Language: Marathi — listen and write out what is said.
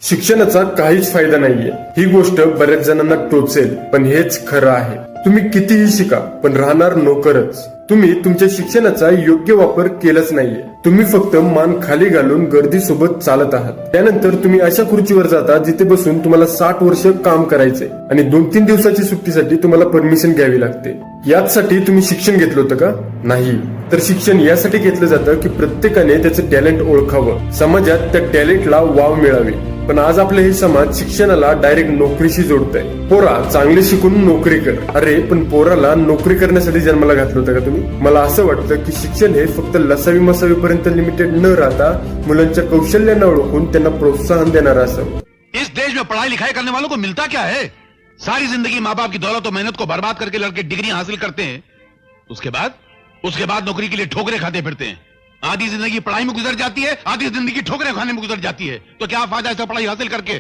शिक्षणाचा काहीच फायदा नाहीये ही गोष्ट बऱ्याच जणांना टोचेल, पण हेच खरं आहे. तुम्ही कितीही शिका पण राहणार नोकरच. तुम्ही तुमच्या शिक्षणाचा योग्य वापर केलाच नाहीये. तुम्ही फक्त मान खाली घालून गर्दीसोबत चालत आहात. त्यानंतर तुम्ही अशा खुर्चीवर जाता जिथे बसून तुम्हाला 60 वर्ष काम करायचे आणि 2-3 दिवसाची सुट्टीसाठी तुम्हाला परमिशन घ्यावी लागते. याचसाठी तुम्ही शिक्षण घेतलं होतं का? नाही. तर शिक्षण यासाठी घेतलं जातं की प्रत्येकाने त्याचं टॅलेंट ओळखावं, समाजात त्या टॅलेंटला वाव मिळावी. पण आज आपले हे समाज शिक्षणाला डायरेक्ट नोकरीशी जोडतंय. पोरा चांगले शिकून नोकरी कर. अरे पण पोराला नोकरी करण्यासाठी जन्माला घातलं होतं का तुम्ही? मला असं वाटतं की शिक्षण हे फक्त लसावी मसावी पर्यंत लिमिटेड न राहता मुलांच्या कौशल्यांना ओळखून त्यांना प्रोत्साहन देणारं असावं. इस देश में पढ़ाई लिखाई करने वालों को मिलता क्या है? सारी जिंदगी माँ बाप की दौलत और मेहनत को बर्बाद करके लड़के डिग्री हासिल करते हैं, उसके बाद नौकरी के लिए ठोकरे खाते फिरते हैं. आधी जिंदगी पढ़ाई में गुजर जाती है, आधी जिंदगी ठोकरे खाने में गुजर जाती है. तो क्या फायदा ऐसा पढ़ाई हासिल करके?